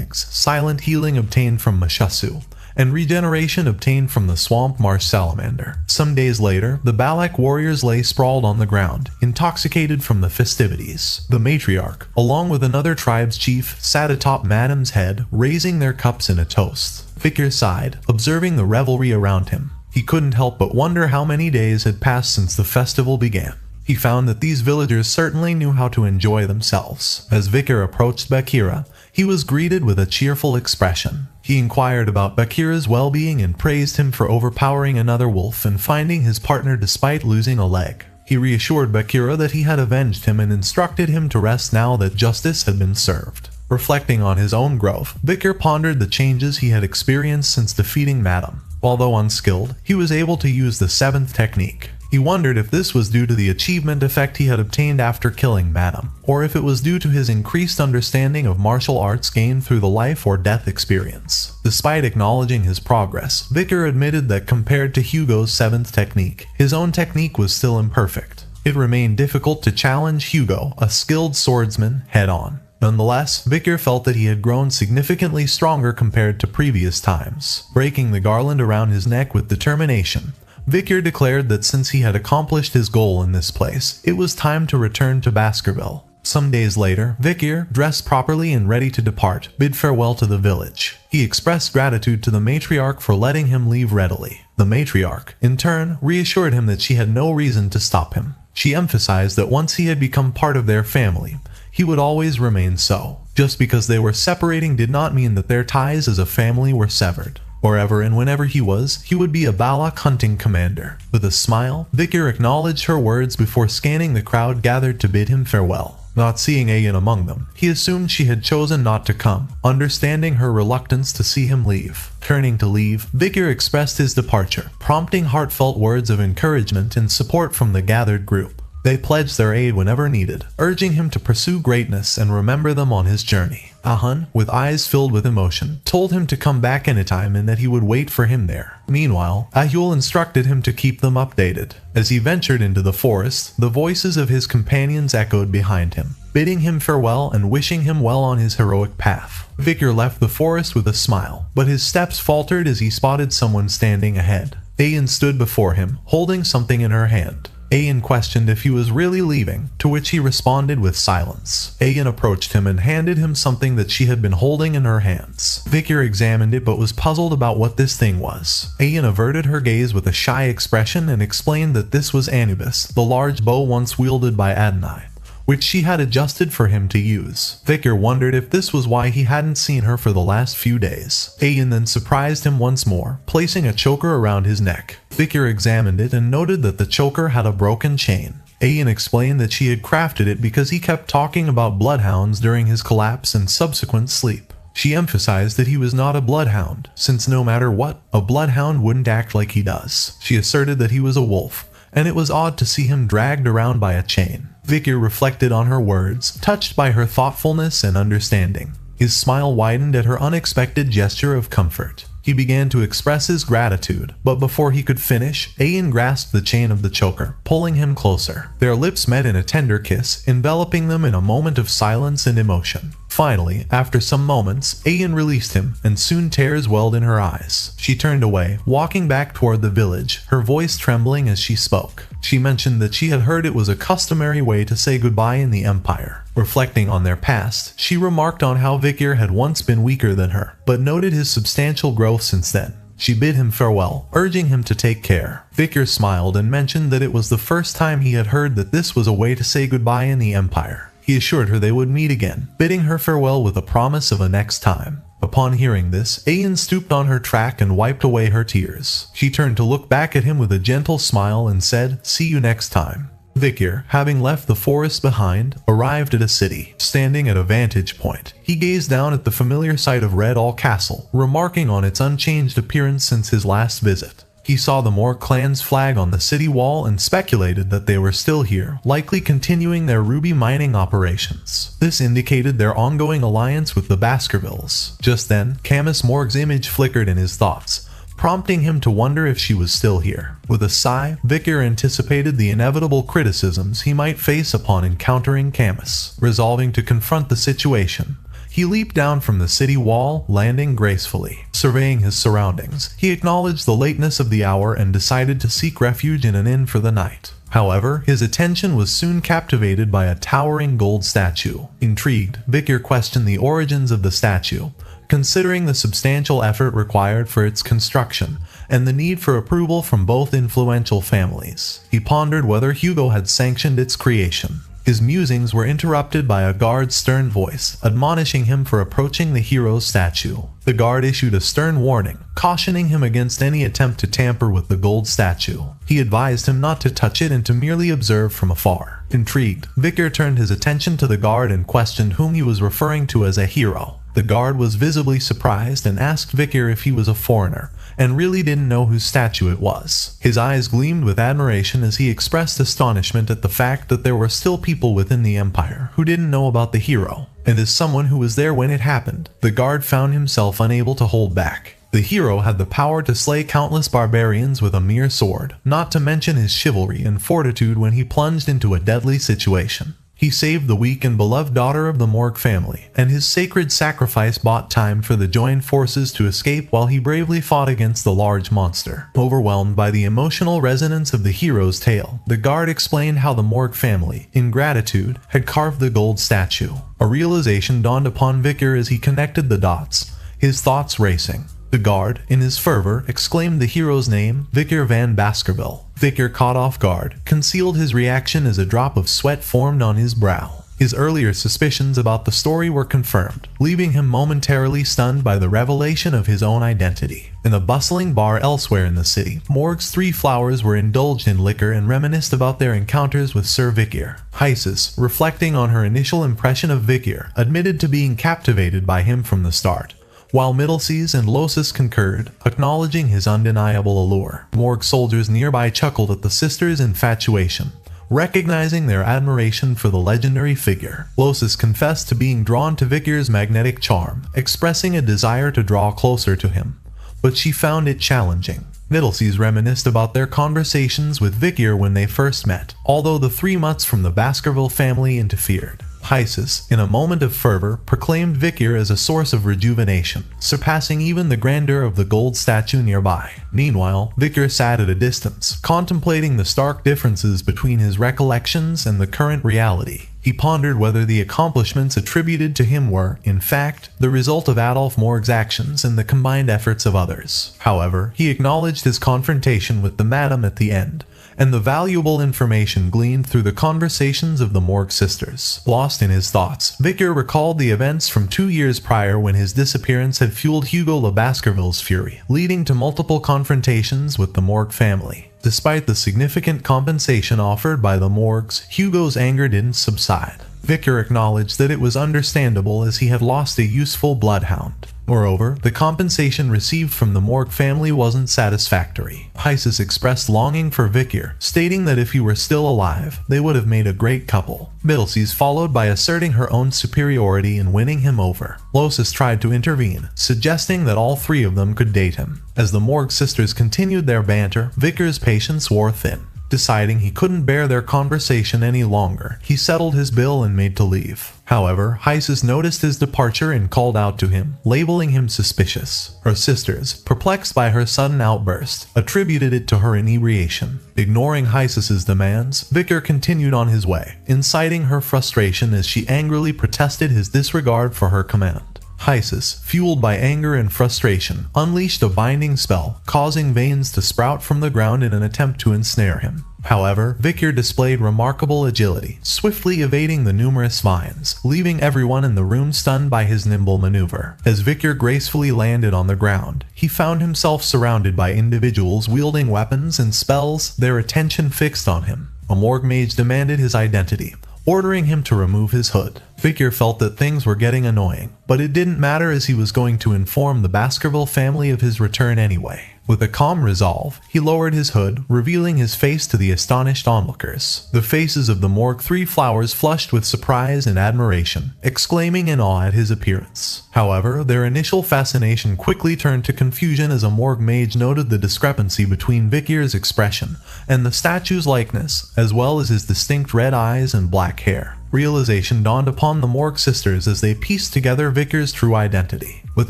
legs, silent healing obtained from Mashasu, and regeneration obtained from the swamp marsh salamander. Some days later, the Balak warriors lay sprawled on the ground, intoxicated from the festivities. The matriarch, along with another tribe's chief, sat atop Madam's head, raising their cups in a toast. Vikir sighed, observing the revelry around him. He couldn't help but wonder how many days had passed since the festival began. He found that these villagers certainly knew how to enjoy themselves. As Vikir approached Bakira, he was greeted with a cheerful expression. He inquired about Bakira's well-being and praised him for overpowering another wolf and finding his partner despite losing a leg. He reassured Bakira that he had avenged him and instructed him to rest now that justice had been served. Reflecting on his own growth, Vikir pondered the changes he had experienced since defeating Madam. Although unskilled, he was able to use the 7th technique. He wondered if this was due to the achievement effect he had obtained after killing Madam, or if it was due to his increased understanding of martial arts gained through the life or death experience. Despite acknowledging his progress, Vikir admitted that compared to Hugo's 7th technique, his own technique was still imperfect. It remained difficult to challenge Hugo, a skilled swordsman, head-on. Nonetheless, Vikir felt that he had grown significantly stronger compared to previous times. Breaking the garland around his neck with determination, Vikir declared that since he had accomplished his goal in this place, it was time to return to Baskerville. Some days later, Vikir, dressed properly and ready to depart, bid farewell to the village. He expressed gratitude to the matriarch for letting him leave readily. The matriarch, in turn, reassured him that she had no reason to stop him. She emphasized that once he had become part of their family, he would always remain so. Just because they were separating did not mean that their ties as a family were severed. Wherever and whenever he would be a Balak hunting commander. With a smile, Vikir acknowledged her words before scanning the crowd gathered to bid him farewell. Not seeing Ayan among them, he assumed she had chosen not to come, understanding her reluctance to see him leave. Turning to leave, Vikir expressed his departure, prompting heartfelt words of encouragement and support from the gathered group. They pledged their aid whenever needed, urging him to pursue greatness and remember them on his journey. Ahun, with eyes filled with emotion, told him to come back anytime and that he would wait for him there. Meanwhile, Ahul instructed him to keep them updated. As he ventured into the forest, the voices of his companions echoed behind him, bidding him farewell and wishing him well on his heroic path. Vikir left the forest with a smile, but his steps faltered as he spotted someone standing ahead. Ayan stood before him, holding something in her hand. Ayan questioned if he was really leaving, to which he responded with silence. Ayan approached him and handed him something that she had been holding in her hands. Vikir examined it but was puzzled about what this thing was. Ayan averted her gaze with a shy expression and explained that this was Anubis, the large bow once wielded by Adonai, which she had adjusted for him to use. Vikir wondered if this was why he hadn't seen her for the last few days. Ayan then surprised him once more, placing a choker around his neck. Vikir examined it and noted that the choker had a broken chain. Ayan explained that she had crafted it because he kept talking about bloodhounds during his collapse and subsequent sleep. She emphasized that he was not a bloodhound, since no matter what, a bloodhound wouldn't act like he does. She asserted that he was a wolf, and it was odd to see him dragged around by a chain. Vikir reflected on her words, touched by her thoughtfulness and understanding. His smile widened at her unexpected gesture of comfort. He began to express his gratitude, but before he could finish, Ayan grasped the chain of the choker, pulling him closer. Their lips met in a tender kiss, enveloping them in a moment of silence and emotion. Finally, after some moments, Ayan released him, and soon tears welled in her eyes. She turned away, walking back toward the village, her voice trembling as she spoke. She mentioned that she had heard it was a customary way to say goodbye in the Empire. Reflecting on their past, she remarked on how Vikir had once been weaker than her, but noted his substantial growth since then. She bid him farewell, urging him to take care. Vikir smiled and mentioned that it was the first time he had heard that this was a way to say goodbye in the Empire. He assured her they would meet again, bidding her farewell with a promise of a next time. Upon hearing this, Ayan stooped on her track and wiped away her tears. She turned to look back at him with a gentle smile and said, "See you next time." Vikir, having left the forest behind, arrived at a city. Standing at a vantage point, he gazed down at the familiar sight of Red All Castle, remarking on its unchanged appearance since his last visit. He saw the Moor clan's flag on the city wall and speculated that they were still here, likely continuing their ruby mining operations. This indicated their ongoing alliance with the Baskervilles. Just then, Camus Morg's image flickered in his thoughts, prompting him to wonder if she was still here. With a sigh, Vikir anticipated the inevitable criticisms he might face upon encountering Camus. Resolving to confront the situation, He leaped down from the city wall, landing gracefully. Surveying his surroundings, he acknowledged the lateness of the hour and decided to seek refuge in an inn for the night. However, his attention was soon captivated by a towering gold statue. Intrigued, Vikir questioned the origins of the statue, considering the substantial effort required for its construction and the need for approval from both influential families. He pondered whether Hugo had sanctioned its creation. His musings were interrupted by a guard's stern voice, admonishing him for approaching the hero's statue. The guard issued a stern warning, cautioning him against any attempt to tamper with the gold statue. He advised him not to touch it and to merely observe from afar. Intrigued, Vikir turned his attention to the guard and questioned whom he was referring to as a hero. The guard was visibly surprised and asked Vikir if he was a foreigner, and really didn't know whose statue it was. His eyes gleamed with admiration as he expressed astonishment at the fact that there were still people within the Empire who didn't know about the hero, and as someone who was there when it happened, the guard found himself unable to hold back. The hero had the power to slay countless barbarians with a mere sword, not to mention his chivalry and fortitude when he plunged into a deadly situation. He saved the weak and beloved daughter of the Morg family, and his sacred sacrifice bought time for the joined forces to escape while he bravely fought against the large monster. Overwhelmed by the emotional resonance of the hero's tale, the guard explained how the Morg family, in gratitude, had carved the gold statue. A realization dawned upon Vikir as he connected the dots, his thoughts racing. The guard, in his fervor, exclaimed the hero's name, Vikir van Baskerville. Vikir, caught off guard, concealed his reaction as a drop of sweat formed on his brow. His earlier suspicions about the story were confirmed, leaving him momentarily stunned by the revelation of his own identity. In a bustling bar elsewhere in the city, Morg's three flowers were indulged in liquor and reminisced about their encounters with Sir Vikir. Isis, reflecting on her initial impression of Vikir, admitted to being captivated by him from the start, while Middleseas and Losis concurred, acknowledging his undeniable allure. Morg soldiers nearby chuckled at the sisters' infatuation, recognizing their admiration for the legendary figure. Losis confessed to being drawn to Vikir's magnetic charm, expressing a desire to draw closer to him, but she found it challenging. Middleseas reminisced about their conversations with Vikir when they first met, although the 3 months from the Baskerville family interfered. Isis, in a moment of fervor, proclaimed Vikir as a source of rejuvenation, surpassing even the grandeur of the gold statue nearby. Meanwhile, Vikir sat at a distance, contemplating the stark differences between his recollections and the current reality. He pondered whether the accomplishments attributed to him were, in fact, the result of Adolf Morg's actions and the combined efforts of others. However, he acknowledged his confrontation with the madam at the end, and the valuable information gleaned through the conversations of the Morg sisters. Lost in his thoughts, Vikir recalled the events from 2 years prior when his disappearance had fueled Hugo Le Baskerville's fury, leading to multiple confrontations with the Morg family. Despite the significant compensation offered by the Morgs, Hugo's anger didn't subside. Vikir acknowledged that it was understandable as he had lost a useful bloodhound. Moreover, the compensation received from the Morg family wasn't satisfactory. Isis expressed longing for Vikir, stating that if he were still alive, they would have made a great couple. Middleseas followed by asserting her own superiority and winning him over. Losis tried to intervene, suggesting that all 3 of them could date him. As the Morg sisters continued their banter, Vikir's patience wore thin. Deciding he couldn't bear their conversation any longer, he settled his bill and made to leave. However, Isis noticed his departure and called out to him, labeling him suspicious. Her sisters, perplexed by her sudden outburst, attributed it to her inebriation. Ignoring Isis's demands, Vikir continued on his way, inciting her frustration as she angrily protested his disregard for her command. Isis, fueled by anger and frustration, unleashed a binding spell, causing veins to sprout from the ground in an attempt to ensnare him. However, Vikir displayed remarkable agility, swiftly evading the numerous vines, leaving everyone in the room stunned by his nimble maneuver. As Vikir gracefully landed on the ground, he found himself surrounded by individuals wielding weapons and spells, their attention fixed on him. A Morg mage demanded his identity, ordering him to remove his hood. Vikir felt that things were getting annoying, but it didn't matter as he was going to inform the Baskerville family of his return anyway. With a calm resolve, he lowered his hood, revealing his face to the astonished onlookers. The faces of the Morg 3 flowers flushed with surprise and admiration, exclaiming in awe at his appearance. However, their initial fascination quickly turned to confusion as a Morg mage noted the discrepancy between Vikir's expression and the statue's likeness, as well as his distinct red eyes and black hair. Realization dawned upon the Morgue sisters as they pieced together Vikir's true identity. With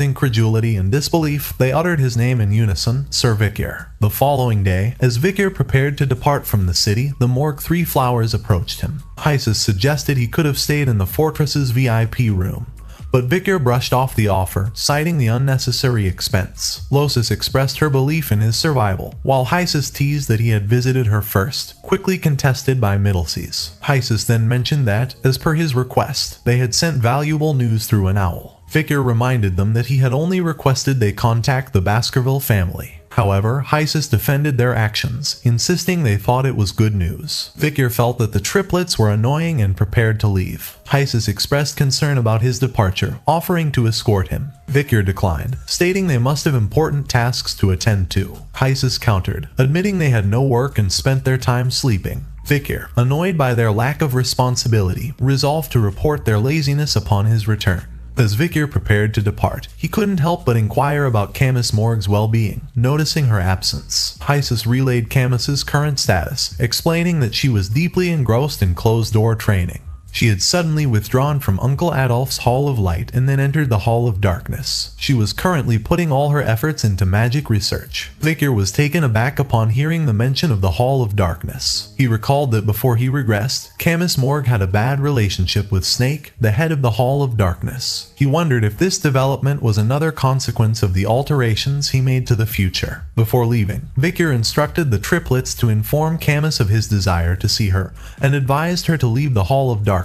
incredulity and disbelief, they uttered his name in unison, Sir Vikir. The following day, as Vikir prepared to depart from the city, the Morgue Three Flowers approached him. Hysus suggested he could have stayed in the fortress's VIP room, but Vikir brushed off the offer, citing the unnecessary expense. Losis expressed her belief in his survival, while Hysus teased that he had visited her first, quickly contested by Middleseas. Hysus then mentioned that, as per his request, they had sent valuable news through an owl. Vikir reminded them that he had only requested they contact the Baskerville family. However, Hysus defended their actions, insisting they thought it was good news. Vikir felt that the triplets were annoying and prepared to leave. Hysus expressed concern about his departure, offering to escort him. Vikir declined, stating they must have important tasks to attend to. Hysus countered, admitting they had no work and spent their time sleeping. Vikir, annoyed by their lack of responsibility, resolved to report their laziness upon his return. As Vikir prepared to depart, he couldn't help but inquire about Camus Morgue's well-being, noticing her absence. Hysus relayed Camus's current status, explaining that she was deeply engrossed in closed-door training. She had suddenly withdrawn from Uncle Adolph's Hall of Light and then entered the Hall of Darkness. She was currently putting all her efforts into magic research. Vikir was taken aback upon hearing the mention of the Hall of Darkness. He recalled that before he regressed, Camus Morgue had a bad relationship with Snake, the head of the Hall of Darkness. He wondered if this development was another consequence of the alterations he made to the future. Before leaving, Vikir instructed the triplets to inform Camus of his desire to see her, and advised her to leave the Hall of Darkness.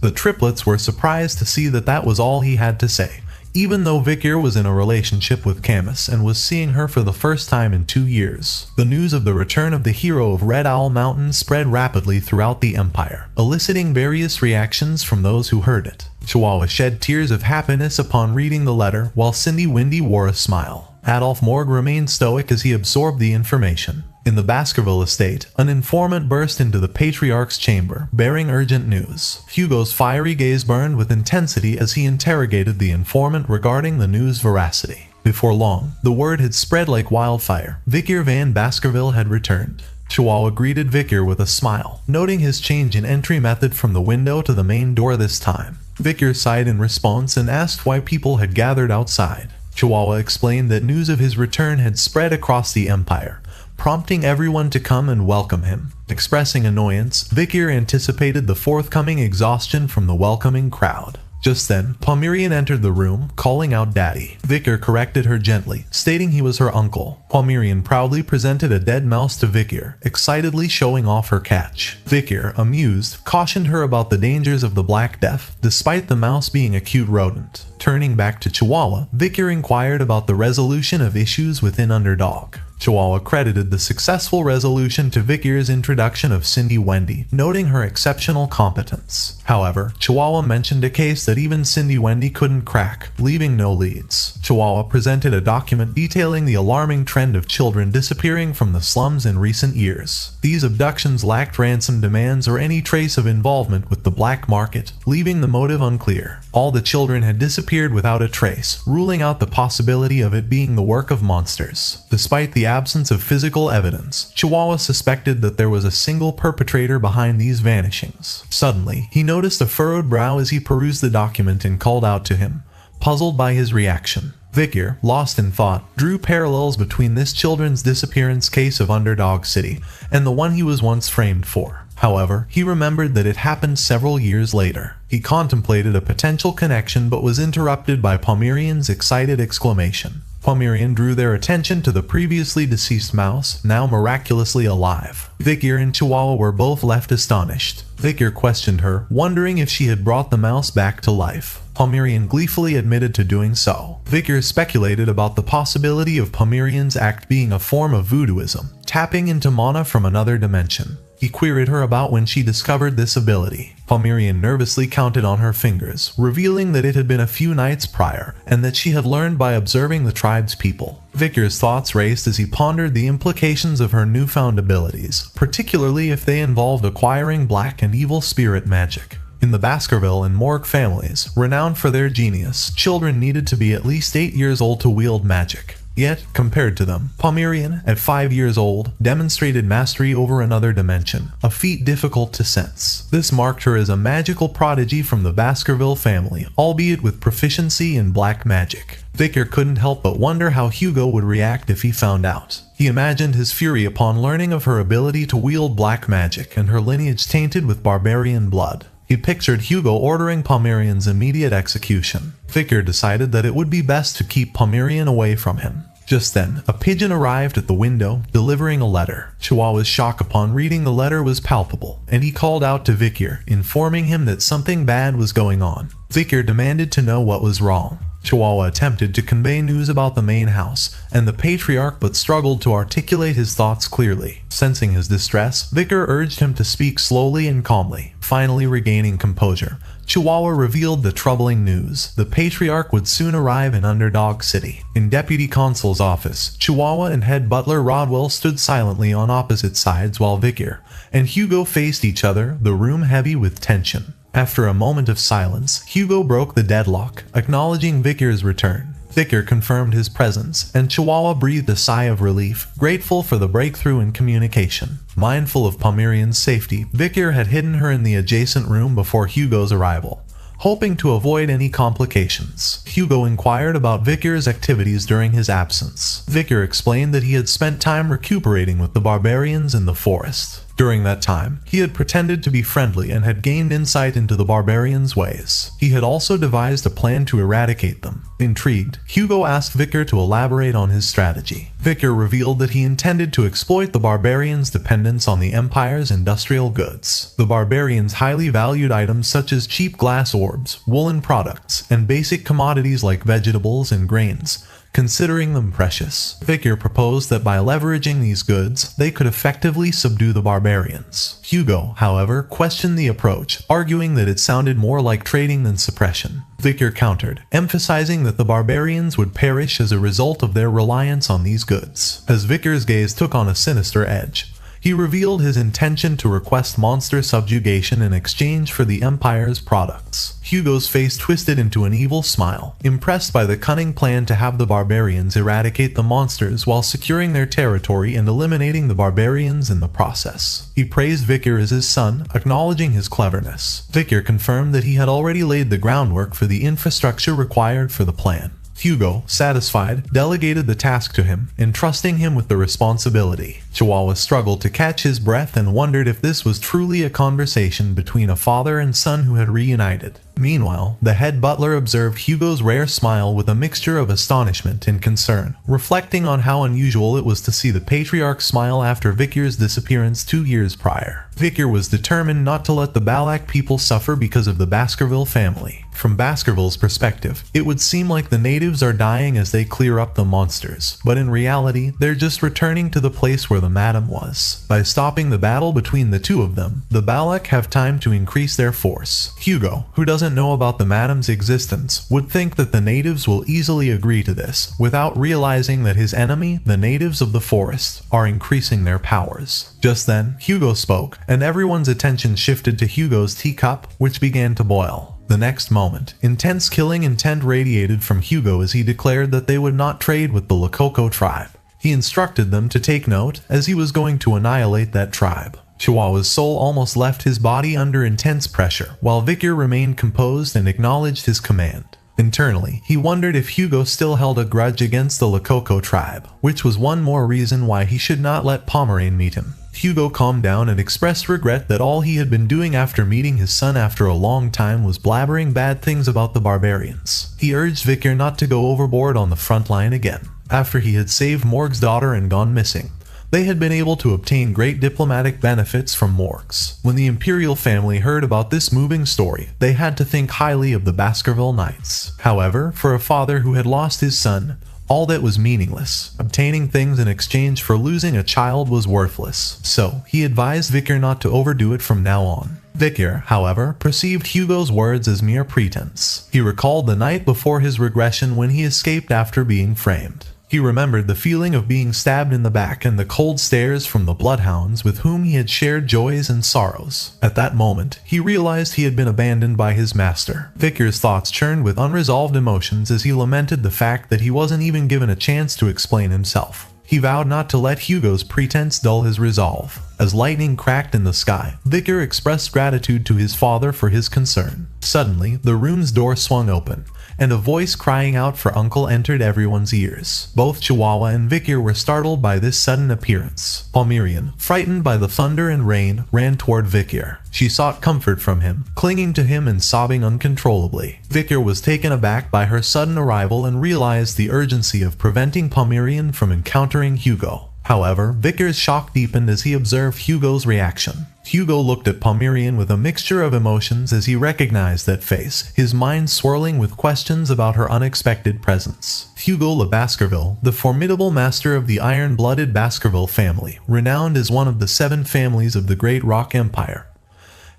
The triplets were surprised to see that that was all he had to say, even though Vikir was in a relationship with Camus and was seeing her for the first time in 2 years. The news of the return of the hero of Red Owl Mountain spread rapidly throughout the Empire, eliciting various reactions from those who heard it. Chihuahua shed tears of happiness upon reading the letter, while Cindy Windy wore a smile. Adolph Morgue remained stoic as he absorbed the information. In the Baskerville estate, an informant burst into the Patriarch's chamber, bearing urgent news. Hugo's fiery gaze burned with intensity as he interrogated the informant regarding the news' veracity. Before long, the word had spread like wildfire. Vikir van Baskerville had returned. Chihuahua greeted Vikir with a smile, noting his change in entry method from the window to the main door this time. Vikir sighed in response and asked why people had gathered outside. Chihuahua explained that news of his return had spread across the Empire, prompting everyone to come and welcome him. Expressing annoyance, Vikir anticipated the forthcoming exhaustion from the welcoming crowd. Just then, Pomerian entered the room, calling out Daddy. Vikir corrected her gently, stating he was her uncle. Pomerian proudly presented a dead mouse to Vikir, excitedly showing off her catch. Vikir, amused, cautioned her about the dangers of the Black Death, despite the mouse being a cute rodent. Turning back to Chihuahua, Vikir inquired about the resolution of issues within Underdog. Chihuahua credited the successful resolution to Vikir's introduction of Cindy Wendy, noting her exceptional competence. However, Chihuahua mentioned a case that even Cindy Wendy couldn't crack, leaving no leads. Chihuahua presented a document detailing the alarming trend of children disappearing from the slums in recent years. These abductions lacked ransom demands or any trace of involvement with the black market, leaving the motive unclear. All the children had disappeared without a trace, ruling out the possibility of it being the work of monsters. Despite the absence of physical evidence, Chihuahua suspected that there was a single perpetrator behind these vanishings. Suddenly, he noticed a furrowed brow as he perused the document and called out to him, puzzled by his reaction. Vikir, lost in thought, drew parallels between this children's disappearance case of Underdog City and the one he was once framed for. However, he remembered that it happened several years later. He contemplated a potential connection but was interrupted by Pomerian's excited exclamation. Pomerian drew their attention to the previously deceased mouse, now miraculously alive. Vikir and Chihuahua were both left astonished. Vikir questioned her, wondering if she had brought the mouse back to life. Pomerian gleefully admitted to doing so. Vikir speculated about the possibility of Pomerian's act being a form of voodooism, tapping into mana from another dimension. He queried her about when she discovered this ability. Pomerian nervously counted on her fingers, revealing that it had been a few nights prior, and that she had learned by observing the tribe's people. Vikir's thoughts raced as he pondered the implications of her newfound abilities, particularly if they involved acquiring black and evil spirit magic. In the Baskerville and Morgue families, renowned for their genius, children needed to be at least 8 years old to wield magic. Yet, compared to them, Pomeranian, at 5 years old, demonstrated mastery over another dimension, a feat difficult to sense. This marked her as a magical prodigy from the Baskerville family, albeit with proficiency in black magic. Vikir couldn't help but wonder how Hugo would react if he found out. He imagined his fury upon learning of her ability to wield black magic and her lineage tainted with barbarian blood. He pictured Hugo ordering Pomeranian's immediate execution. Vikir decided that it would be best to keep Pomeranian away from him. Just then, a pigeon arrived at the window, delivering a letter. Chihuahua's shock upon reading the letter was palpable, and he called out to Vikir, informing him that something bad was going on. Vikir demanded to know what was wrong. Chihuahua attempted to convey news about the main house and the patriarch, but struggled to articulate his thoughts clearly. Sensing his distress, Vikir urged him to speak slowly and calmly. Finally regaining composure, Chihuahua revealed the troubling news. The patriarch would soon arrive in Underdog City. In Deputy Consul's office, Chihuahua and head butler Rodwell stood silently on opposite sides while Vikir and Hugo faced each other, the room heavy with tension. After a moment of silence, Hugo broke the deadlock, acknowledging Vikir's return. Vikir confirmed his presence, and Chihuahua breathed a sigh of relief, grateful for the breakthrough in communication. Mindful of Pomeranian's safety, Vikir had hidden her in the adjacent room before Hugo's arrival, hoping to avoid any complications. Hugo inquired about Vikir's activities during his absence. Vikir explained that he had spent time recuperating with the barbarians in the forest. During that time, he had pretended to be friendly and had gained insight into the barbarians' ways. He had also devised a plan to eradicate them. Intrigued, Hugo asked Vikir to elaborate on his strategy. Vikir revealed that he intended to exploit the barbarians' dependence on the Empire's industrial goods. The barbarians highly valued items such as cheap glass orbs, woolen products, and basic commodities like vegetables and grains, considering them precious. Vikir proposed that by leveraging these goods, they could effectively subdue the barbarians. Hugo, however, questioned the approach, arguing that it sounded more like trading than suppression. Vikir countered, emphasizing that the barbarians would perish as a result of their reliance on these goods. As Vikir's gaze took on a sinister edge, he revealed his intention to request monster subjugation in exchange for the Empire's products. Hugo's face twisted into an evil smile, impressed by the cunning plan to have the barbarians eradicate the monsters while securing their territory and eliminating the barbarians in the process. He praised Vikir as his son, acknowledging his cleverness. Vikir confirmed that he had already laid the groundwork for the infrastructure required for the plan. Hugo, satisfied, delegated the task to him, entrusting him with the responsibility. Chihuahua struggled to catch his breath and wondered if this was truly a conversation between a father and son who had reunited. Meanwhile, the head butler observed Hugo's rare smile with a mixture of astonishment and concern, reflecting on how unusual it was to see the patriarch smile after Vikir's disappearance 2 years prior. Vikir was determined not to let the Balak people suffer because of the Baskerville family. From Baskerville's perspective, it would seem like the natives are dying as they clear up the monsters, but in reality, they're just returning to the place where the madam was. By stopping the battle between the two of them, the Balak have time to increase their force. Hugo, who doesn't know about the madam's existence, would think that the natives will easily agree to this, without realizing that his enemy, the natives of the forest, are increasing their powers. Just then, Hugo spoke, and everyone's attention shifted to Hugo's teacup, which began to boil. The next moment, intense killing intent radiated from Hugo as he declared that they would not trade with the Lakoko tribe. He instructed them to take note, as he was going to annihilate that tribe. Chihuahua's soul almost left his body under intense pressure, while Vikir remained composed and acknowledged his command. Internally, he wondered if Hugo still held a grudge against the Lakoko tribe, which was one more reason why he should not let Pomeranian meet him. Hugo calmed down and expressed regret that all he had been doing after meeting his son after a long time was blabbering bad things about the barbarians. He urged Vikir not to go overboard on the front line again. After he had saved Morg's daughter and gone missing, they had been able to obtain great diplomatic benefits from Morg's. When the imperial family heard about this moving story, they had to think highly of the Baskerville Knights. However, for a father who had lost his son, all that was meaningless. Obtaining things in exchange for losing a child was worthless, so he advised Vikir not to overdo it from now on. Vikir, however, perceived Hugo's words as mere pretense. He recalled the night before his regression when he escaped after being framed. He remembered the feeling of being stabbed in the back and the cold stares from the bloodhounds with whom he had shared joys and sorrows. At that moment, he realized he had been abandoned by his master. Vikir's thoughts churned with unresolved emotions as he lamented the fact that he wasn't even given a chance to explain himself. He vowed not to let Hugo's pretense dull his resolve. As lightning cracked in the sky, Vikir expressed gratitude to his father for his concern. Suddenly, the room's door swung open, and a voice crying out for uncle entered everyone's ears. Both Chihuahua and Vikir were startled by this sudden appearance. Palmyrian, frightened by the thunder and rain, ran toward Vikir. She sought comfort from him, clinging to him and sobbing uncontrollably. Vikir was taken aback by her sudden arrival and realized the urgency of preventing Palmyrian from encountering Hugo. However, Vikir's shock deepened as he observed Hugo's reaction. Hugo looked at Palmyrian with a mixture of emotions as he recognized that face, his mind swirling with questions about her unexpected presence. Hugo van Baskerville, the formidable master of the Iron-Blooded Baskerville family, renowned as one of the 7 families of the Great Rock Empire,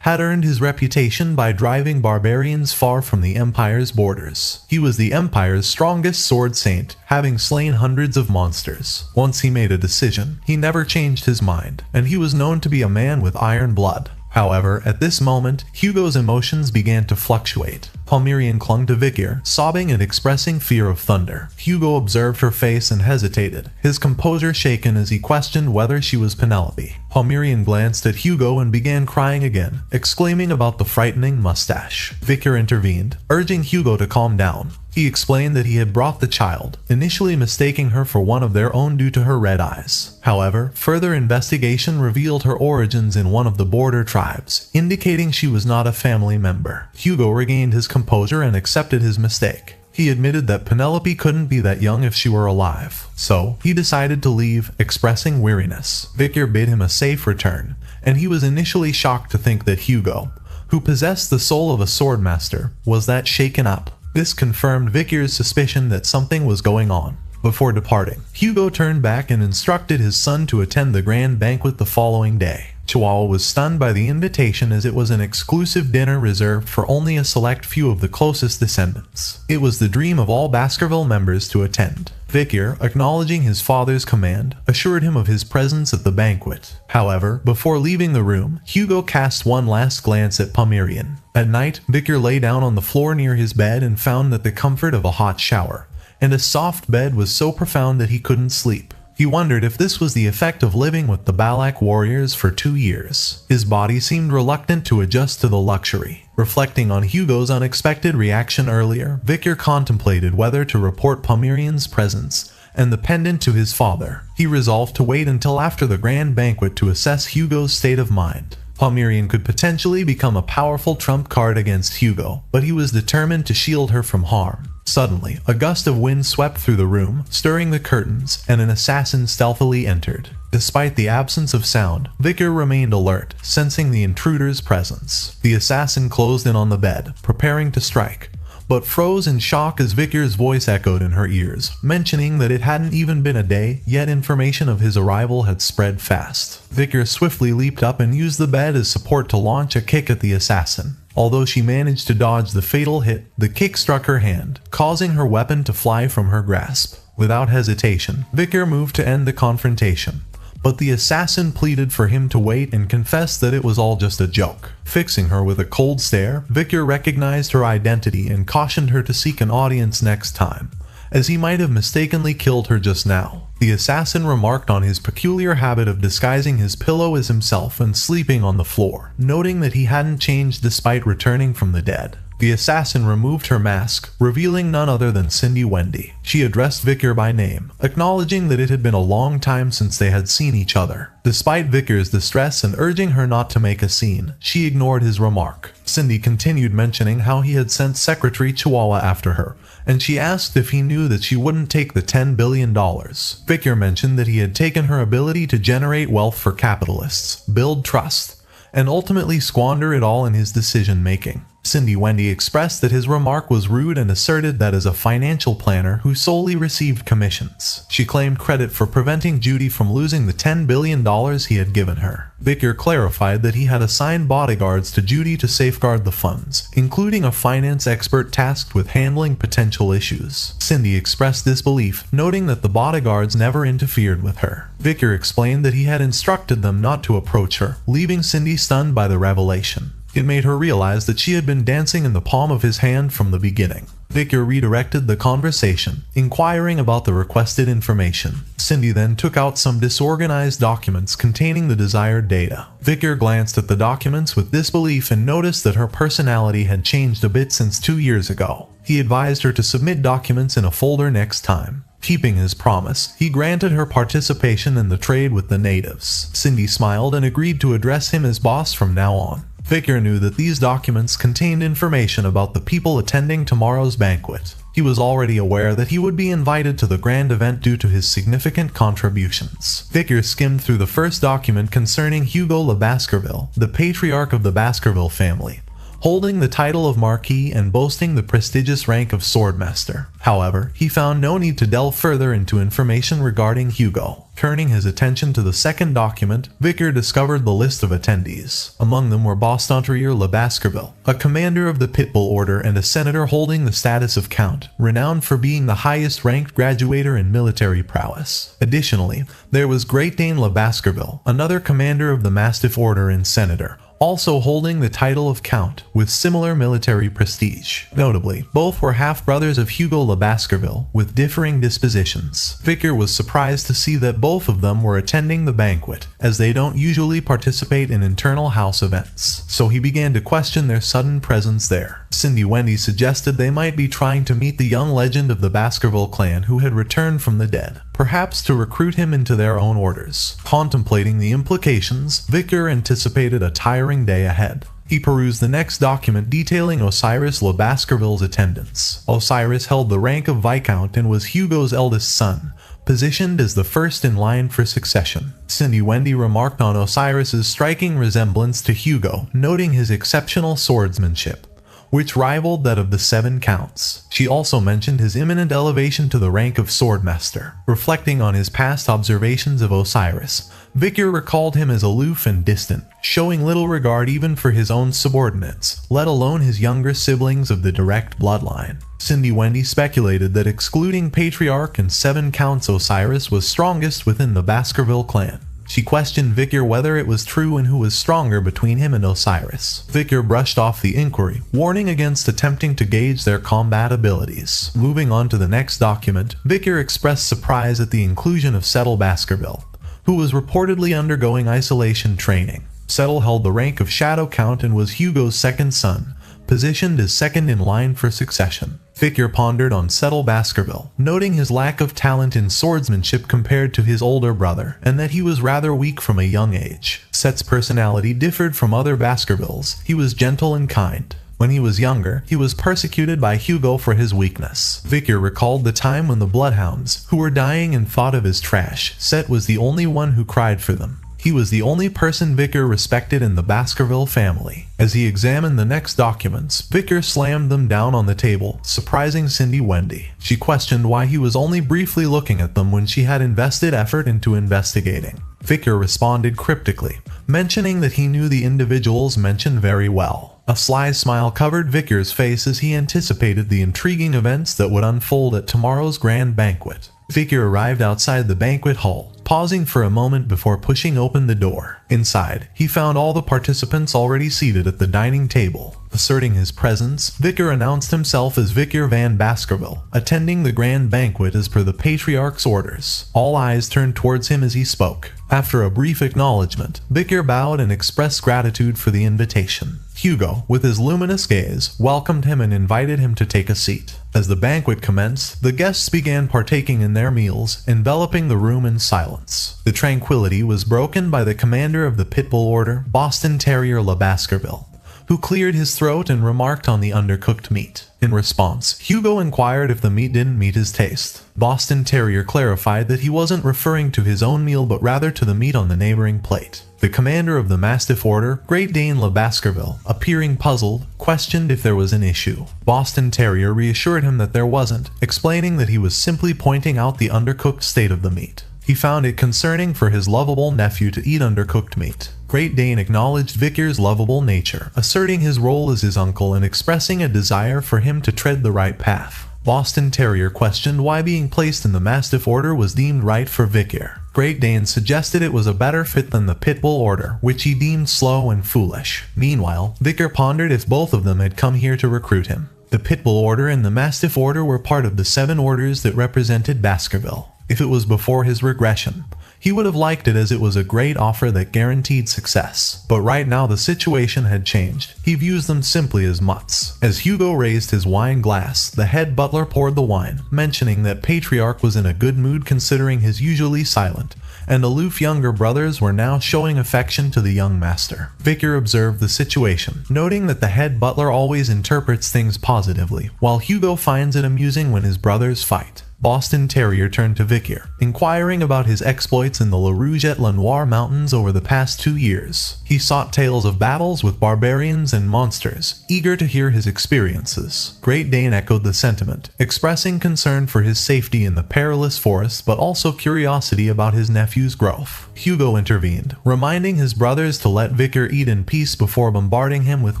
had earned his reputation by driving barbarians far from the Empire's borders. He was the Empire's strongest sword saint, having slain hundreds of monsters. Once he made a decision, he never changed his mind, and he was known to be a man with iron blood. However, at this moment, Hugo's emotions began to fluctuate. Palmyrian clung to Vikir, sobbing and expressing fear of thunder. Hugo observed her face and hesitated, his composure shaken as he questioned whether she was Penelope. Palmyrian glanced at Hugo and began crying again, exclaiming about the frightening mustache. Vikir intervened, urging Hugo to calm down. He explained that he had brought the child, initially mistaking her for one of their own due to her red eyes. However, further investigation revealed her origins in one of the border tribes, indicating she was not a family member. Hugo regained his composure and accepted his mistake. He admitted that Penelope couldn't be that young if she were alive, so he decided to leave, expressing weariness. Vikir bid him a safe return, and he was initially shocked to think that Hugo, who possessed the soul of a swordmaster, was that shaken up. This confirmed Vikir's suspicion that something was going on. Before departing, Hugo turned back and instructed his son to attend the grand banquet the following day. Chihuahua was stunned by the invitation as it was an exclusive dinner reserved for only a select few of the closest descendants. It was the dream of all Baskerville members to attend. Vikir, acknowledging his father's command, assured him of his presence at the banquet. However, before leaving the room, Hugo cast one last glance at Palmyrian. At night, Vikir lay down on the floor near his bed and found that the comfort of a hot shower and a soft bed was so profound that he couldn't sleep. He wondered if this was the effect of living with the Balak warriors for 2 years. His body seemed reluctant to adjust to the luxury. Reflecting on Hugo's unexpected reaction earlier, Vikir contemplated whether to report Palmyrian's presence and the pendant to his father. He resolved to wait until after the grand banquet to assess Hugo's state of mind. Palmyrian could potentially become a powerful trump card against Hugo, but he was determined to shield her from harm. Suddenly, a gust of wind swept through the room, stirring the curtains, and an assassin stealthily entered. Despite the absence of sound, Vikir remained alert, sensing the intruder's presence. The assassin closed in on the bed, preparing to strike, but froze in shock as Vikir's voice echoed in her ears, mentioning that it hadn't even been a day, yet information of his arrival had spread fast. Vikir swiftly leaped up and used the bed as support to launch a kick at the assassin. Although she managed to dodge the fatal hit, the kick struck her hand, causing her weapon to fly from her grasp. Without hesitation, Vikir moved to end the confrontation, but the assassin pleaded for him to wait and confessed that it was all just a joke. Fixing her with a cold stare, Vikir recognized her identity and cautioned her to seek an audience next time, as he might have mistakenly killed her just now. The assassin remarked on his peculiar habit of disguising his pillow as himself and sleeping on the floor, noting that he hadn't changed despite returning from the dead. The assassin removed her mask, revealing none other than Cindy Wendy. She addressed Vikir by name, acknowledging that it had been a long time since they had seen each other. Despite Vikir's distress and urging her not to make a scene, she ignored his remark. Cindy continued mentioning how he had sent Secretary Chihuahua after her, and she asked if he knew that she wouldn't take the $10 billion. Vikir mentioned that he had taken her ability to generate wealth for capitalists, build trust, and ultimately squander it all in his decision-making. Cindy Wendy expressed that his remark was rude and asserted that as a financial planner who solely received commissions, she claimed credit for preventing Judy from losing the $10 billion he had given her. Vikir clarified that he had assigned bodyguards to Judy to safeguard the funds, including a finance expert tasked with handling potential issues. Cindy expressed disbelief, noting that the bodyguards never interfered with her. Vikir explained that he had instructed them not to approach her, leaving Cindy stunned by the revelation. It made her realize that she had been dancing in the palm of his hand from the beginning. Vikir redirected the conversation, inquiring about the requested information. Cindy then took out some disorganized documents containing the desired data. Vikir glanced at the documents with disbelief and noticed that her personality had changed a bit since 2 years ago. He advised her to submit documents in a folder next time. Keeping his promise, he granted her participation in the trade with the natives. Cindy smiled and agreed to address him as boss from now on. Vikir knew that these documents contained information about the people attending tomorrow's banquet. He was already aware that he would be invited to the grand event due to his significant contributions. Vikir skimmed through the first document concerning Hugo le Baskerville, the patriarch of the Baskerville family, holding the title of Marquis and boasting the prestigious rank of Swordmaster. However, he found no need to delve further into information regarding Hugo. Turning his attention to the second document, Vikir discovered the list of attendees. Among them were Bastontrier le Baskerville, a commander of the Pitbull Order and a senator holding the status of Count, renowned for being the highest-ranked graduator in military prowess. Additionally, there was Great Dane le Baskerville, another commander of the Mastiff Order and senator, also holding the title of Count, with similar military prestige. Notably, both were half-brothers of Hugo le Baskerville, with differing dispositions. Vikir was surprised to see that both of them were attending the banquet, as they don't usually participate in internal house events, so he began to question their sudden presence there. Cindy Wendy suggested they might be trying to meet the young legend of the Baskerville clan who had returned from the dead, perhaps to recruit him into their own orders. Contemplating the implications, Vikir anticipated a tiring day ahead. He perused the next document detailing Osiris le Baskerville's attendance. Osiris held the rank of Viscount and was Hugo's eldest son, positioned as the first in line for succession. Cindy Wendy remarked on Osiris's striking resemblance to Hugo, noting his exceptional swordsmanship, which rivaled that of the 7 counts. She also mentioned his imminent elevation to the rank of Swordmaster. Reflecting on his past observations of Osiris, Vikir recalled him as aloof and distant, showing little regard even for his own subordinates, let alone his younger siblings of the direct bloodline. Cindy Wendy speculated that excluding Patriarch and 7 counts, Osiris was strongest within the Baskerville clan. She questioned Vikir whether it was true and who was stronger between him and Osiris. Vikir brushed off the inquiry, warning against attempting to gauge their combat abilities. Moving on to the next document, Vikir expressed surprise at the inclusion of Settle Baskerville, who was reportedly undergoing isolation training. Settle held the rank of Shadow Count and was Hugo's second son, positioned as second in line for succession. Vikir pondered on Settle Baskerville, noting his lack of talent in swordsmanship compared to his older brother, and that he was rather weak from a young age. Set's personality differed from other Baskervilles. He was gentle and kind. When he was younger, he was persecuted by Hugo for his weakness. Vikir recalled the time when the Bloodhounds, who were dying and thought of as trash, Set was the only one who cried for them. He was the only person Vikir respected in the Baskerville family. As he examined the next documents, Vikir slammed them down on the table, surprising Cindy Wendy. She questioned why he was only briefly looking at them when she had invested effort into investigating. Vikir responded cryptically, mentioning that he knew the individuals mentioned very well. A sly smile covered Vikir's face as he anticipated the intriguing events that would unfold at tomorrow's grand banquet. Vikir arrived outside the banquet hall, pausing for a moment before pushing open the door. Inside, he found all the participants already seated at the dining table. Asserting his presence, Vikir announced himself as Vikir van Baskerville, attending the grand banquet as per the Patriarch's orders. All eyes turned towards him as he spoke. After a brief acknowledgement, Vikir bowed and expressed gratitude for the invitation. Hugo, with his luminous gaze, welcomed him and invited him to take a seat. As the banquet commenced, the guests began partaking in their meals, enveloping the room in silence. The tranquility was broken by the commander of the Pitbull Order, Boston Terrier le Baskerville, who cleared his throat and remarked on the undercooked meat. In response, Hugo inquired if the meat didn't meet his taste. Boston Terrier clarified that he wasn't referring to his own meal but rather to the meat on the neighboring plate. The commander of the Mastiff Order, Great Dane Le Baskerville, appearing puzzled, questioned if there was an issue. Boston Terrier reassured him that there wasn't, explaining that he was simply pointing out the undercooked state of the meat. He found it concerning for his lovable nephew to eat undercooked meat. Great Dane acknowledged Vikir's lovable nature, asserting his role as his uncle and expressing a desire for him to tread the right path. Boston Terrier questioned why being placed in the Mastiff Order was deemed right for Vikir. Great Dane suggested it was a better fit than the Pitbull Order, which he deemed slow and foolish. Meanwhile, Vikir pondered if both of them had come here to recruit him. The Pitbull Order and the Mastiff Order were part of the 7 orders that represented Baskerville. If it was before his regression, he would have liked it as it was a great offer that guaranteed success. But right now the situation had changed. He views them simply as mutts. As Hugo raised his wine glass, the head butler poured the wine, mentioning that Patriarch was in a good mood considering his usually silent and aloof younger brothers were now showing affection to the young master. Vikir observed the situation, noting that the head butler always interprets things positively, while Hugo finds it amusing when his brothers fight. Boston Terrier turned to Vikir, inquiring about his exploits in the La Rouge et La Noire mountains over the past 2 years. He sought tales of battles with barbarians and monsters, eager to hear his experiences. Great Dane echoed the sentiment, expressing concern for his safety in the perilous forest but also curiosity about his nephew's growth. Hugo intervened, reminding his brothers to let Vikir eat in peace before bombarding him with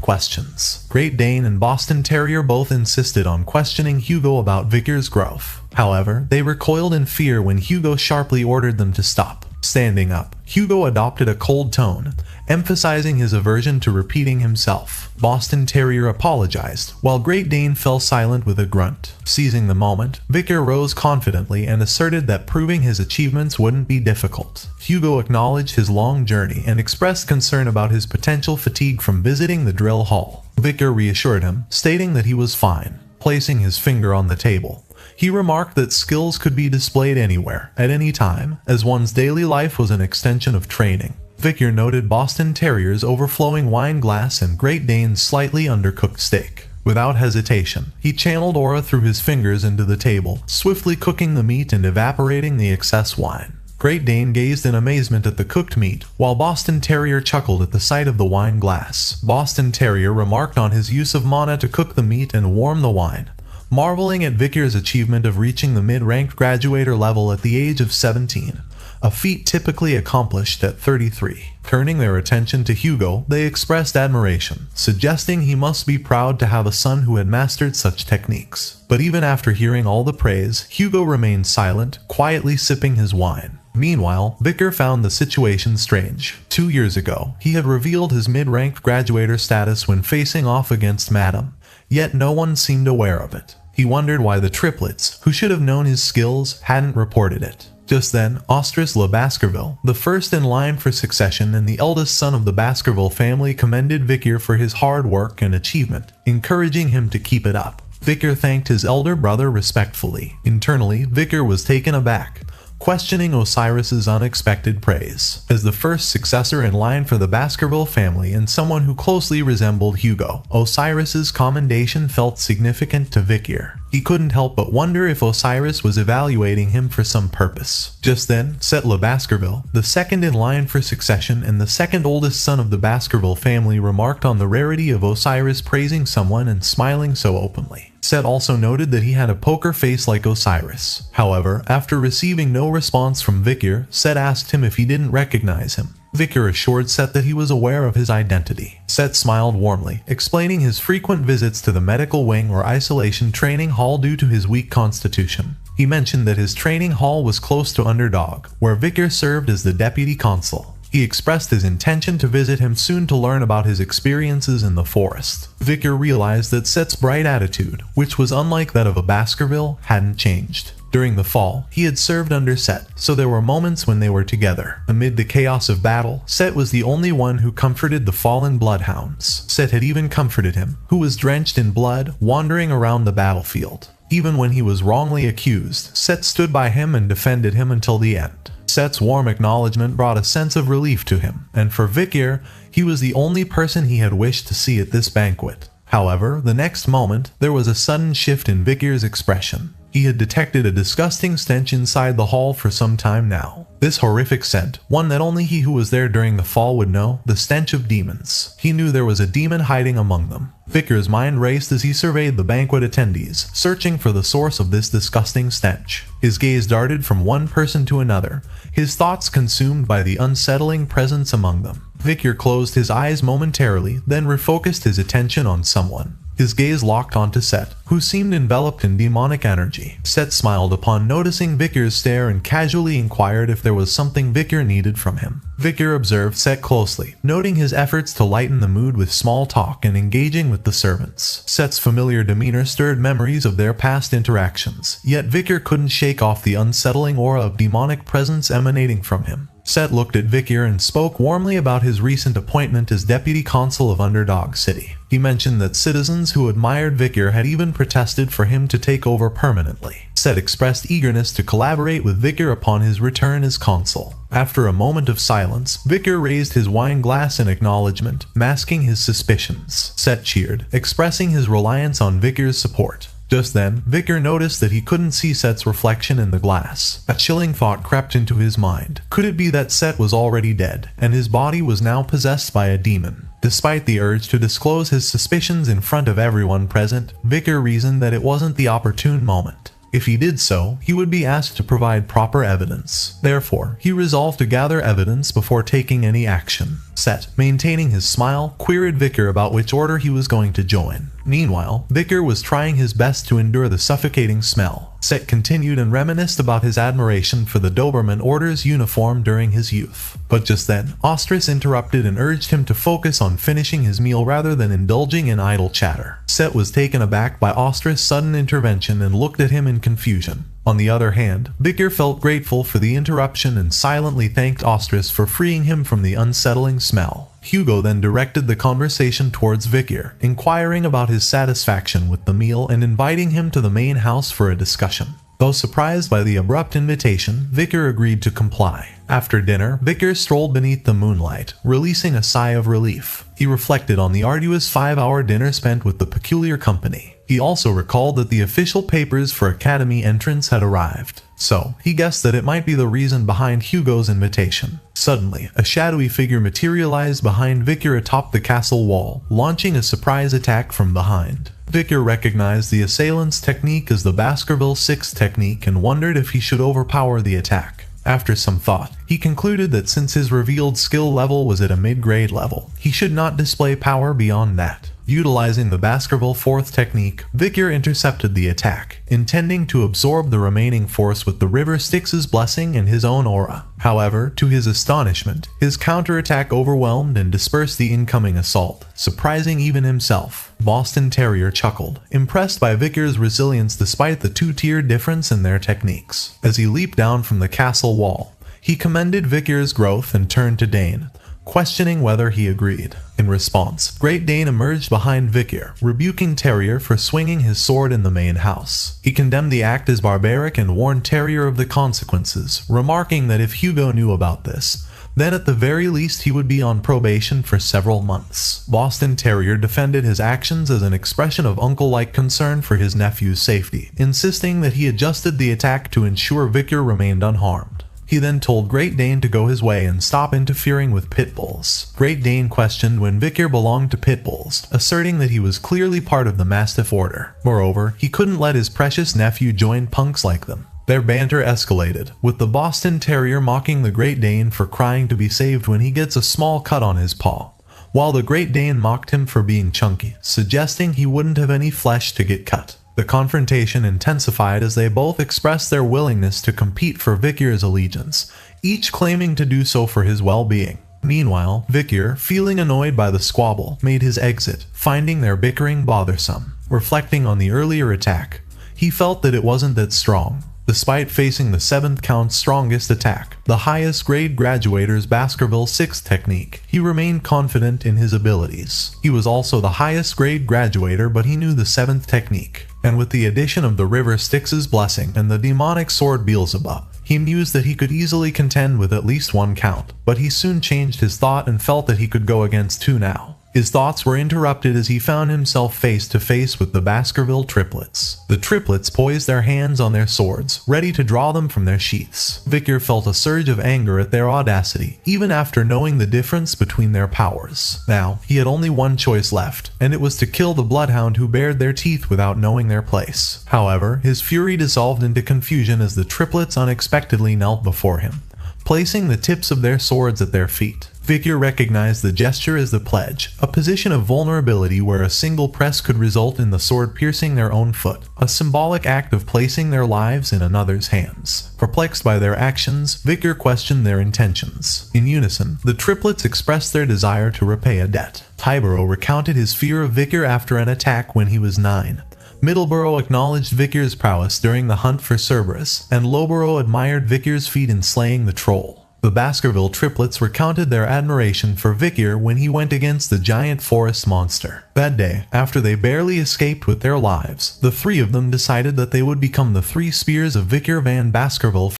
questions. Great Dane and Boston Terrier both insisted on questioning Hugo about Vikir's growth. However, they recoiled in fear when Hugo sharply ordered them to stop. Standing up, Hugo adopted a cold tone, emphasizing his aversion to repeating himself. Boston Terrier apologized, while Great Dane fell silent with a grunt. Seizing the moment, Vikir rose confidently and asserted that proving his achievements wouldn't be difficult. Hugo acknowledged his long journey and expressed concern about his potential fatigue from visiting the drill hall. Vikir reassured him, stating that he was fine. Placing his finger on the table, he remarked that skills could be displayed anywhere, at any time, as one's daily life was an extension of training. Vikir noted Boston Terrier's overflowing wine glass and Great Dane's slightly undercooked steak. Without hesitation, he channeled aura through his fingers into the table, swiftly cooking the meat and evaporating the excess wine. Great Dane gazed in amazement at the cooked meat, while Boston Terrier chuckled at the sight of the wine glass. Boston Terrier remarked on his use of mana to cook the meat and warm the wine, marveling at Vikir's achievement of reaching the mid-ranked graduator level at the age of 17, a feat typically accomplished at 33. Turning their attention to Hugo, they expressed admiration, suggesting he must be proud to have a son who had mastered such techniques. But even after hearing all the praise, Hugo remained silent, quietly sipping his wine. Meanwhile, Vikir found the situation strange. 2 years ago, he had revealed his mid-ranked graduator status when facing off against Madame, yet no one seemed aware of it. He wondered why the triplets, who should have known his skills, hadn't reported it. Just then, Ostris Le Baskerville, the first in line for succession and the eldest son of the Baskerville family, commended Vikir for his hard work and achievement, encouraging him to keep it up. Vikir thanked his elder brother respectfully. Internally, Vikir was taken aback, questioning Osiris's unexpected praise. As the first successor in line for the Baskerville family and someone who closely resembled Hugo, Osiris's commendation felt significant to Vikir. He couldn't help but wonder if Osiris was evaluating him for some purpose. Just then, Set Le Baskerville, the second in line for succession and the second oldest son of the Baskerville family, remarked on the rarity of Osiris praising someone and smiling so openly. Set also noted that he had a poker face like Osiris. However, after receiving no response from Vikir, Set asked him if he didn't recognize him. Vikir assured Set that he was aware of his identity. Set smiled warmly, explaining his frequent visits to the medical wing or isolation training hall due to his weak constitution. He mentioned that his training hall was close to Underdog, where Vikir served as the deputy consul. He expressed his intention to visit him soon to learn about his experiences in the forest. Vikir realized that Set's bright attitude, which was unlike that of a Baskerville, hadn't changed. During the fall, he had served under Set, so there were moments when they were together. Amid the chaos of battle, Set was the only one who comforted the fallen bloodhounds. Set had even comforted him, who was drenched in blood, wandering around the battlefield. Even when he was wrongly accused, Set stood by him and defended him until the end. Set's warm acknowledgement brought a sense of relief to him, and for Vikir, he was the only person he had wished to see at this banquet. However, the next moment, there was a sudden shift in Vikir's expression. He had detected a disgusting stench inside the hall for some time now. This horrific scent, one that only he who was there during the fall would know, the stench of demons. He knew there was a demon hiding among them. Vikir's mind raced as he surveyed the banquet attendees, searching for the source of this disgusting stench. His gaze darted from one person to another, his thoughts consumed by the unsettling presence among them. Vikir closed his eyes momentarily, then refocused his attention on someone. His gaze locked onto Set, who seemed enveloped in demonic energy. Set smiled upon noticing Vikir's stare and casually inquired if there was something Vikir needed from him. Vikir observed Set closely, noting his efforts to lighten the mood with small talk and engaging with the servants. Set's familiar demeanor stirred memories of their past interactions, yet Vikir couldn't shake off the unsettling aura of demonic presence emanating from him. Set looked at Vikir and spoke warmly about his recent appointment as deputy consul of Underdog City. He mentioned that citizens who admired Vikir had even protested for him to take over permanently. Set expressed eagerness to collaborate with Vikir upon his return as consul. After a moment of silence, Vikir raised his wine glass in acknowledgement, masking his suspicions. Set cheered, expressing his reliance on Vikir's support. Just then, Vikir noticed that he couldn't see Set's reflection in the glass. A chilling thought crept into his mind. Could it be that Set was already dead, and his body was now possessed by a demon? Despite the urge to disclose his suspicions in front of everyone present, Vikir reasoned that it wasn't the opportune moment. If he did so, he would be asked to provide proper evidence. Therefore, he resolved to gather evidence before taking any action. Set, maintaining his smile, queried Vikir about which order he was going to join. Meanwhile, Vikir was trying his best to endure the suffocating smell. Set continued and reminisced about his admiration for the Doberman Order's uniform during his youth. But just then, Ostris interrupted and urged him to focus on finishing his meal rather than indulging in idle chatter. Set was taken aback by Ostris' sudden intervention and looked at him in confusion. On the other hand, Vikir felt grateful for the interruption and silently thanked Ostris for freeing him from the unsettling smell. Hugo then directed the conversation towards Vikir, inquiring about his satisfaction with the meal and inviting him to the main house for a discussion. Though surprised by the abrupt invitation, Vikir agreed to comply. After dinner, Vikir strolled beneath the moonlight, releasing a sigh of relief. He reflected on the arduous 5-hour dinner spent with the peculiar company. He also recalled that the official papers for Academy entrance had arrived. So, he guessed that it might be the reason behind Hugo's invitation. Suddenly, a shadowy figure materialized behind Vikir atop the castle wall, launching a surprise attack from behind. Vikir recognized the assailant's technique as the Baskerville 6 technique and wondered if he should overpower the attack. After some thought, he concluded that since his revealed skill level was at a mid-grade level, he should not display power beyond that. Utilizing the Baskerville 4th technique, Vikir intercepted the attack, intending to absorb the remaining force with the River Styx's blessing and his own aura. However, to his astonishment, his counterattack overwhelmed and dispersed the incoming assault, surprising even himself. Boston Terrier chuckled, impressed by Vikir's resilience despite the 2-tier difference in their techniques. As he leaped down from the castle wall, he commended Vikir's growth and turned to Dane, questioning whether he agreed. In response, Great Dane emerged behind Vikir, rebuking Terrier for swinging his sword in the main house. He condemned the act as barbaric and warned Terrier of the consequences, remarking that if Hugo knew about this, then at the very least he would be on probation for several months. Boston Terrier defended his actions as an expression of uncle-like concern for his nephew's safety, insisting that he adjusted the attack to ensure Vikir remained unharmed. He then told Great Dane to go his way and stop interfering with pit bulls. Great Dane questioned when Vikir belonged to pit bulls, asserting that he was clearly part of the Mastiff Order. Moreover, he couldn't let his precious nephew join punks like them. Their banter escalated, with the Boston Terrier mocking the Great Dane for crying to be saved when he gets a small cut on his paw, while the Great Dane mocked him for being chunky, suggesting he wouldn't have any flesh to get cut. The confrontation intensified as they both expressed their willingness to compete for Vikir's allegiance, each claiming to do so for his well-being. Meanwhile, Vikir, feeling annoyed by the squabble, made his exit, finding their bickering bothersome. Reflecting on the earlier attack, he felt that it wasn't that strong. Despite facing the 7th count's strongest attack, the highest grade graduator's Baskerville 6 technique, he remained confident in his abilities. He was also the highest grade graduator, but he knew the 7th technique. And with the addition of the River Styx's blessing and the demonic sword Beelzebub, he mused that he could easily contend with at least one count. But he soon changed his thought and felt that he could go against 2 now. His thoughts were interrupted as he found himself face to face with the Baskerville triplets. The triplets poised their hands on their swords, ready to draw them from their sheaths. Vikir felt a surge of anger at their audacity, even after knowing the difference between their powers. Now, he had only one choice left, and it was to kill the bloodhound who bared their teeth without knowing their place. However, his fury dissolved into confusion as the triplets unexpectedly knelt before him, placing the tips of their swords at their feet. Vikir recognized the gesture as the pledge, a position of vulnerability where a single press could result in the sword piercing their own foot, a symbolic act of placing their lives in another's hands. Perplexed by their actions, Vikir questioned their intentions. In unison, the triplets expressed their desire to repay a debt. Tyburo recounted his fear of Vikir after an attack when he was 9. Middleborough acknowledged Vikir's prowess during the hunt for Cerberus, and Lowborough admired Vikir's feat in slaying the troll. The Baskerville triplets recounted their admiration for Vikir when he went against the giant forest monster. That day, after they barely escaped with their lives, the three of them decided that they would become the 3 spears of Vikir van Baskerville